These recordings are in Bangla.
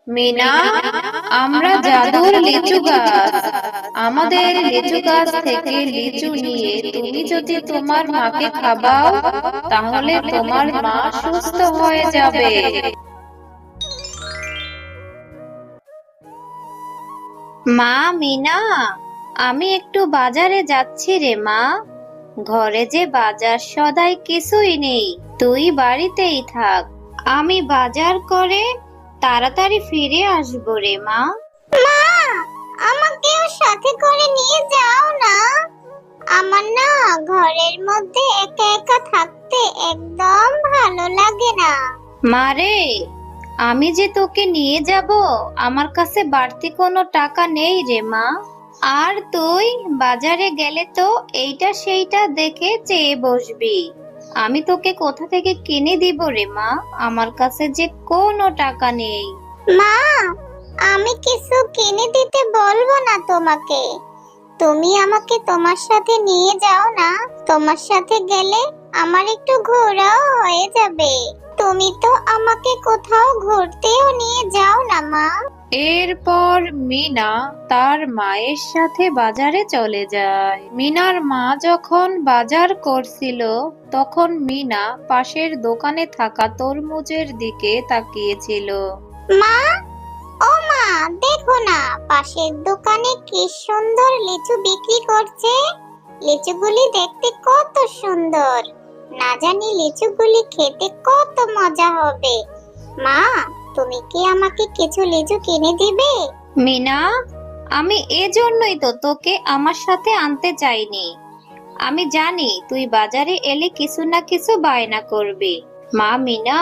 মিনা, আমরা জাদুর লিচু গাছ। আমাদের লিচু গাছ থেকে লিচু নিয়ে তুমি যদি তোমার মাকে খাওয়াও, তাহলে তোমার মা সুস্থ হয়ে যাবে। মা, মিনা, আমি একটু বাজারে যাচ্ছি রে মা। ঘরে যে বাজার সদাই কিছুই নেই, তুই বাড়িতেই থাক। আমি বাজার করে তাড়াতাড়ি ফিরে আসবো রে মা। মা, আমাকেও সাথে করে নিয়ে যাও না। আমার না ঘরের মধ্যে একা একা থাকতে একদম ভালো লাগে না। মারে, আমি যে তোকে নিয়ে যাব, আমার কাছে বাড়তি কোনো টাকা নেই রে মা। আর তুই বাজারে গেলে তো এইটা সেইটা দেখে চেয়ে বসবি। আমি তোকে কোথা থেকে কিনে দিব রে মা? আমার কাছে যে কোনো টাকা নেই। মা, আমি কিছু কিনে দিতে বলবো না তোমাকে। তুমি আমাকে তোমার সাথে নিয়ে যাও না। তোমার সাথে গেলে আমার একটু ঘোরাও হয়ে যাবে। তুমি তো আমাকে কোথাও ঘুরতেও নিয়ে যাও না মা। এরপর মিনা তার মায়ের সাথে বাজারে চলে যায়। মিনার মা যখন বাজার করছিল, তখন মিনা পাশের দোকানে থাকা তরমুজের দিকে তাকিয়েছিল। মা, ও মা, দেখো না পাশের দোকানে কি সুন্দর লিচু বিক্রি করছে। লিচুগুলি দেখতে কত সুন্দর। না জানি লিচুগুলি খেতে কত মজা হবে। মা, তুমি কি আমাকে কিছু লিচু কিনে দিবে? মিনা, আমি এজন্যই তো তোকে আমার সাথে আনতে চাইনি। আমি জানি তুই বাজারে এলে কিছু না কিছু বায়না করবি। মা, মিনা,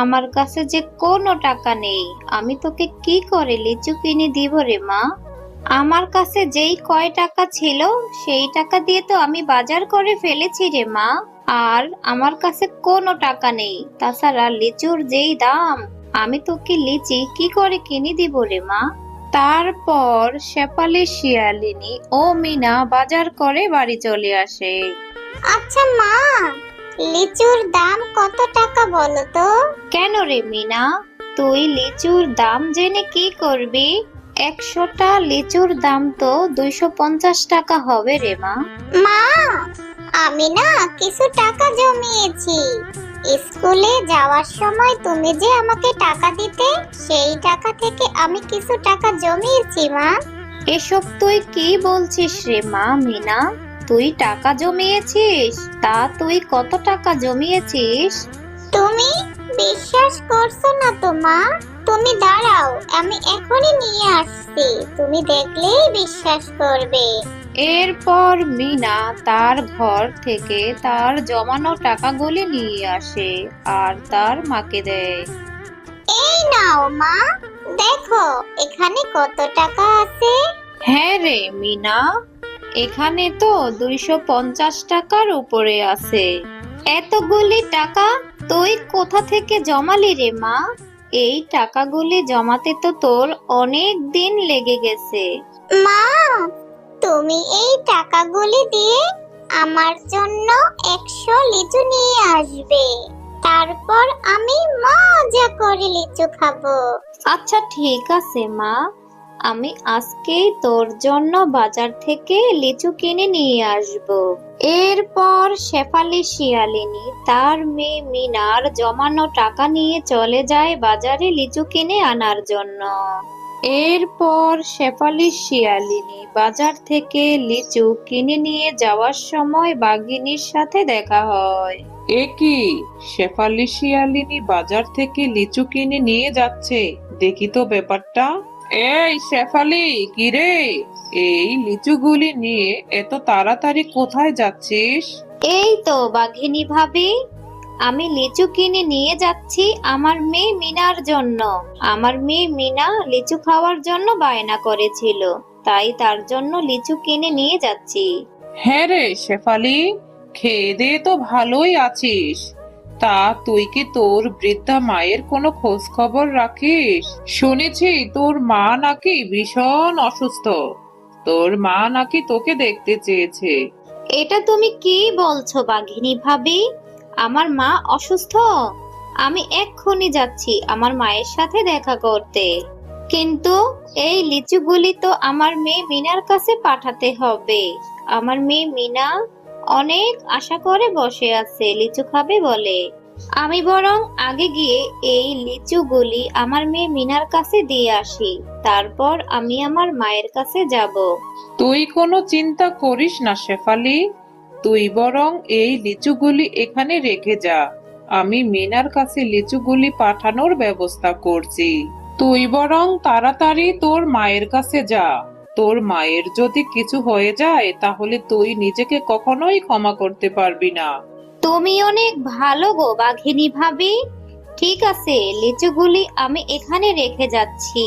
আমার কাছে যে কোনো টাকা নেই, আমি তোকে কি করে লিচু কিনে দিব রে মা? আমার কাছে যেই কয় টাকা ছিল, সেই টাকা দিয়ে তো আমি বাজার করে ফেলেছি রে মা। আর আমার কাছে কোনো টাকা নেই। তাছাড়া লিচুর যেই দাম, আমি তোকে লিচি কি করে কিনে দিব রে মা? তারপর শেফালি, শিয়ালিনী ও মিনা বাজার করে বাড়ি চলে আসে। আচ্ছা মা, লিচুর দাম কত টাকা বলো তো? কেন রে মিনা, তুই লিচুর দাম জেনে কি করবি? 100টা লিচুর দাম তো 250 টাকা হবে রে মা। মা, আমি না কিছু টাকা জমিয়েছি। স্কুলে যাওয়ার সময় তুমি যে আমাকে টাকা দিতে, সেই টাকা থেকে আমি কিছু টাকা জমিয়েছি মা। এসব তুই কি বলছিস রে মা? মিনা, তুই টাকা জমিয়েছিস? তা তুই কত টাকা জমিয়েছিস? তুমি বিশ্বাস করছো না তো মা? তুমি দাঁড়াও, আমি এখনই নিয়ে আসছি, তুমি দেখলেই বিশ্বাস করবে। এরপর মিনা তার ঘর থেকে তার জমানো টাকাগুলি নিয়ে আসে আর তার মাকে দেয়। এই নাও মা, দেখো এখানে কত টাকা আছে। হ্যাঁ রে মিনা, এখানে তো 250 টাকার উপরে আছে। এতগুলি টাকা তুই কোথা থেকে জমালি রে মা? এই টাকাগুলি জমাতে তো তোর অনেক দিন লেগে গেছে। মা, তুমি এই টাকাগুলি দিয়ে আমার জন্য 100 লিচু নিয়ে আসবে। তারপর আমি মজা করে লিচু খাবো। আচ্ছা ঠিক আছে মা, আমি আজকেই তোর জন্য বাজার থেকে লিচু কিনে নিয়ে আসব। এরপর শেফালি, শিয়ালিনী তার মেয়ে মিনার জমানো টাকা নিয়ে চলে যায় বাজারে লিচু কিনে আনার জন্য। এরপর শেফালি, শিয়ালিনী বাজার থেকে লিচু কিনে নিয়ে যাওয়ার সময় বাঘিনীর সাথে দেখা হয়। এ কি, শেফালি শিয়ালিনী বাজার থেকে লিচু কিনে নিয়ে যাচ্ছে? দেখি তো ব্যাপারটা। এই শেফালি, কি রে, এই লিচুগুলি নিয়ে এত তাড়াতাড়ি কোথায় যাচ্ছিস? এই তো বাঘিনী ভাবি, আমি লিচু কিনে নিয়ে যাচ্ছি আমার মেয়ে মিনার জন্য। আমার মেয়ে মিনা লিচু খাওয়ার জন্য বায়না করেছিল, তাই তার জন্য লিচু কিনে নিয়ে যাচ্ছি। হ্যাঁ রে শেফালি, খেয়ে দিয়ে তো ভালোই আছিস। তা তুই কি তোর বৃদ্ধা মায়ের কোনো খোঁজ খবর রাখিস? শুনেছি তোর মা নাকি ভীষণ অসুস্থ। তোর মা নাকি তোকে দেখতে চেয়েছে। এটা তুমি কি বলছো বাঘিনী ভাবি? আমার মা অসুস্থ? আমি এক্ষুনি যাচ্ছি আমার মায়ের সাথে দেখা করতে। কিন্তু এই লিচুগুলি তো আমার মেয়ে মিনার কাছে পাঠাতে হবে। আমার মেয়ে মিনা অনেক আশা করে বসে আছে লিচু খাবে বলে। আমি বরং আগে গিয়ে এই লিচুগুলি আমার মেয়ে মিনার কাছে দিয়ে আসি, তারপর আমি আমার মায়ের কাছে যাব। তুই কোনো চিন্তা করিস না শেফালি, তুই বরং এই লিচুগুলি এখানে রেখে যা। আমি মিনার কাছে লিচুগুলি পাঠানোর ব্যবস্থা করছি। তুই বরং তাড়াতাড়ি তোর মায়ের কাছে যা। তোর মায়ের যদি কিছু হয়ে যায় তাহলে তুই নিজেকে কখনোই ক্ষমা করতে পারবি না। তুমি অনেক ভালো গো বাঘিনী ভাবি। ঠিক আছে, লিচুগুলি আমি এখানে রেখে যাচ্ছি।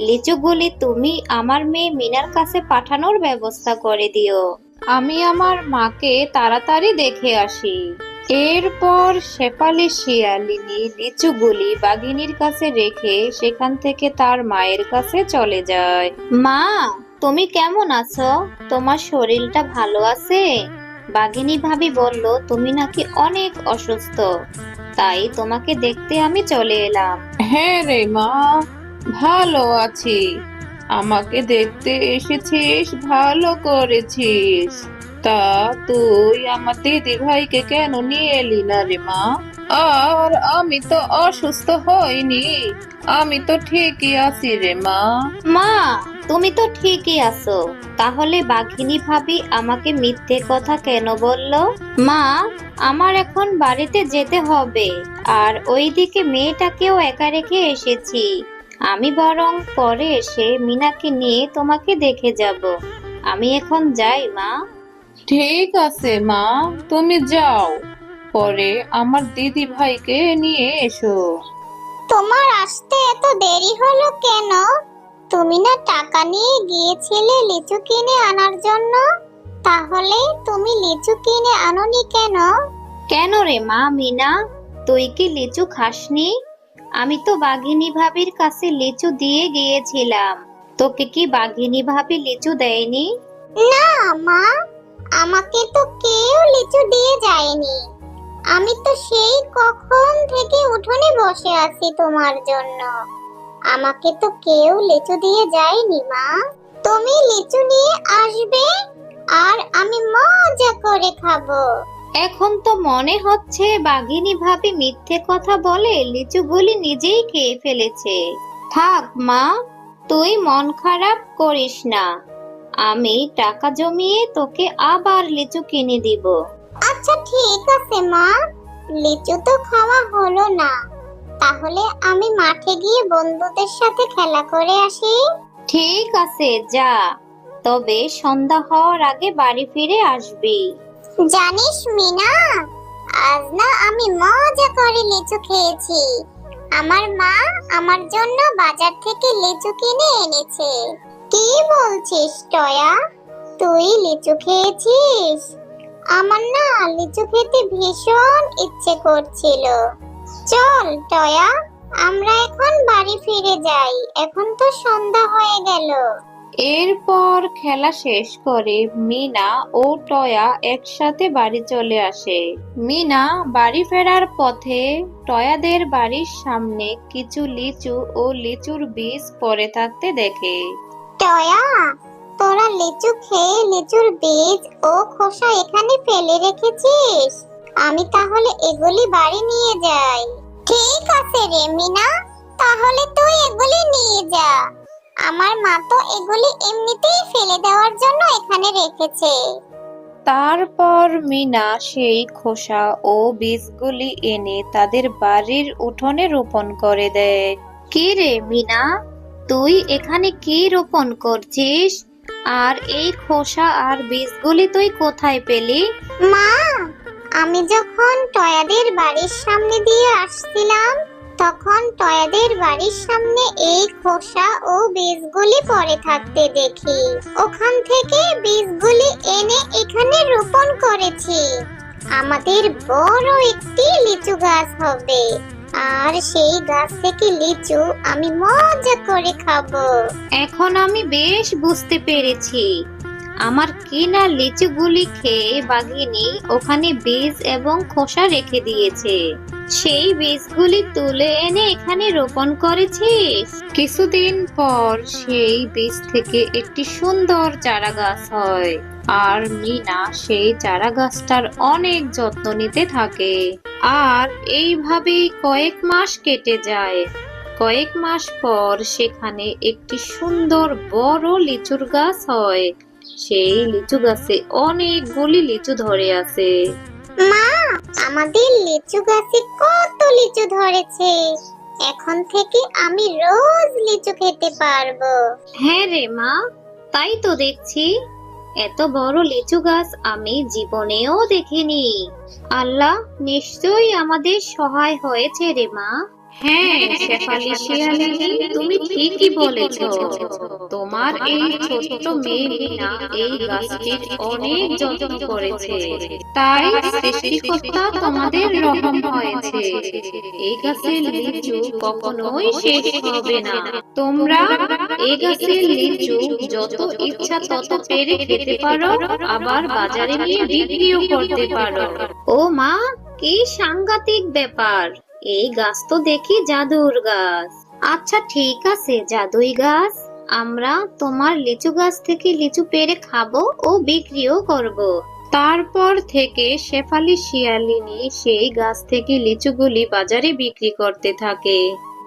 লিচুগুলি তুমি আমার মেয়ে মিনার কাছে পাঠানোর ব্যবস্থা করে দিও। আমি আমার মাকে তাড়াতাড়ি দেখে আসি। এরপর শেফালি শিয়ালিনী লিচুগুলি বাঘিনীর কাছে রেখে সেখান থেকে তার মায়ের কাছে চলে যায়। মা, তুমি কেমন আছো? তোমার শরীরটা ভালো আছে? বাঘিনী ভাবি বলল তুমি নাকি অনেক অসুস্থ, তাই তোমাকে দেখতে আমি চলে এলাম। হ্যাঁ রে মা, ভালো আছি। আমাকে দেখতে এসেছিস, ভালো করেছিস। তা তুই আমার দিদি ভাইকে কেন নিয়ে এলি না রে মা? আর আমি তো অসুস্থ হইনি, আমি তো ঠিকই আছি রে মা। মা, তুমি তো ঠিকই আছো, তাহলে বাঘিনী ভাবি আমাকে মিথ্যে কথা কেন বলল? মা, আমার এখন বাড়িতে যেতে হবে, আর ওইদিকে মেয়েটাকেও একা রেখে এসেছি। আমি বরং পরে এসে মিনাকে নিয়ে তোমাকে দেখে যাব। আমি এখন যাই মা। ঠিক আছে মা, তুমি যাও, পরে আমার দিদি ভাইকে নিয়ে এসো। তোমার আসতে এত দেরি হলো কেন? তুমি না টাকা নিয়ে গিয়েছিলে লিচু কিনে আনার জন্য? তাহলে তুমি লিচু কিনে আনোনি কেন? কেন রে মা মিনা, তুই কি লিচু খাসনি? আমি তো বাঘিনী ভাবির কাছে লিচু দিয়ে গিয়েছিলাম। তোকে কি বাঘিনী ভাবি লিচু দেয়নি? না মা, আমাকে তো কেউ লিচু দিয়ে যায়নি। আমি তো সেই কখন থেকে উঠোনে বসে আছি তোমার জন্য। আমাকে তো কেউ লিচু দিয়ে যায়নি মা। তুমি লিচু নিয়ে আসবে আর আমি মজা করে খাবো। এখন তো মনে হচ্ছে বাঘিনী ভাবি মিথ্যে কথা বলে লিচুগুলি নিজেই খেয়ে ফেলেছে। থাক মা, তুই মন খারাপ করিস না। আমি টাকা জমিয়ে তোকে আবার লিচু কিনে দিব। আচ্ছা ঠিক আছে মা, লিচু তো খাওয়া হলো না, তাহলে আমি মাঠে গিয়ে বন্ধুদের সাথে খেলা করে আসি। ঠিক আছে, যা। তবে সন্ধ্যা হওয়ার আগে বাড়ি ফিরে আসবি। জানিস মিনা, আজ না আমি মজা করে লিচু খেয়েছি। আমার মা আমার জন্য বাজার থেকে লিচু কিনে এনেছে। কি বলছিস টয়া, তুই লিচু খেয়েছিস? আমার না লিচু খেতে ভীষণ ইচ্ছে করছিল। চল টয়া, আমরা এখন বাড়ি ফিরে যাই, এখন তো সন্ধ্যা হয়ে গেল। এরপর খেলা শেষ করে মিনা ও টয়া একসাথে বাড়ি চলে আসে। মিনা বাড়ি ফেরার পথে টয়াদের বাড়ির সামনে কিছু লিচু ও লিচুর বীজ পড়ে থাকতে দেখে। টয়া, তোরা লিচু খেয়ে লিচুর বীজ ও খোসা এখানে ফেলে রেখেছিস? আমি তাহলে এগুলি বাড়ি নিয়ে যাই। ঠিক আছে রে মিনা, তাহলে তুই এগুলি নিয়ে যা। আমার মা তো এগুলি এমনিতেই ফেলে দেওয়ার জন্য এখানে রেখেছে। তারপর মিনা সেই খোসা ও বীজগুলি এনে তাদের বাড়ির উঠোনে রোপণ করে দেয়। কি রে মিনা, তুই এখানে কি রোপণ করছিস? আর এই খোসা আর বীজগুলি তুই কোথায় পেলি? মা, আমি যখন টয়াদের বাড়ির সামনে দিয়ে আসছিলাম, তখন টয়াদের বাড়ির সামনে এই খোসা ও বীজগুলি পড়ে থাকতে দেখি। ওখান থেকে বীজগুলি এনে এখানে রোপণ করেছি। আমাদের বড় একটি লিচু গাছ হবে, আর সেই গাছ থেকে লিচু আমি মজা করে খাবো। এখন আমি বেশ বুঝতে পেরেছি। আমার কিনা লিচুগুলি খেয়ে বাঘিনী ওখানে বীজ এবং খোসা রেখে দিয়েছে। সেই বীজগুলি তুলে এনে এখানে রোপণ করেছিস? কিছুদিন পর সেই বীজ থেকে একটি সুন্দর চারা গাছ হয়, আর মিনা সেই চারা গাছটার অনেক যত্ন নিতে থাকে। আর এইভাবেই কয়েক মাস কেটে যায়। কয়েক মাস পর সেখানে একটি সুন্দর বড় লিচুর গাছ হয়। সেই লিচু গাছে অনেকগুলি লিচু ধরে আছে। মা, আমাদের লিচু গাছে কত লিচু ধরেছে। এখন থেকে আমি রোজ লিচু খেতে পারবো। হ্যাঁ রে মা, তাই তো দেখছি। এত বড় লিচু গাছ আমি জীবনেও দেখিনি। আল্লাহ নিশ্চয়ই আমাদের সহায় হয়েছে রে মা। হ্যাঁ শেফালি শিয়ালিনী, তুমি ঠিকই বলেছো। তোমার এই ছোট্ট মেয়ে মিনা এই গাছটির অনেক যত্ন করেছে, তাই সৃষ্টিকর্তা তোমাদের রহম হয়েছে। এই গাছের লিচু কখনোই শেষ হবে না। তোমরা এই গাছের লিচু যত ইচ্ছা তত পেরে খেতে পারো, আবার বাজারে নিয়ে বিক্রিও করতে পারো। ও মা, কি সাংঘাতিক ব্যাপার! এই গাছ তো দেখি জাদুর গাছ। আচ্ছা ঠিক আছে জাদুই গাছ, আমরা তোমার লিচু গাছ থেকে লিচু পেড়ে খাবো ও বিক্রিও করব। তারপর থেকে শেফালি শিয়ালিনী সেই গাছ থেকে লিচুগুলি বাজারে বিক্রি করতে থাকে।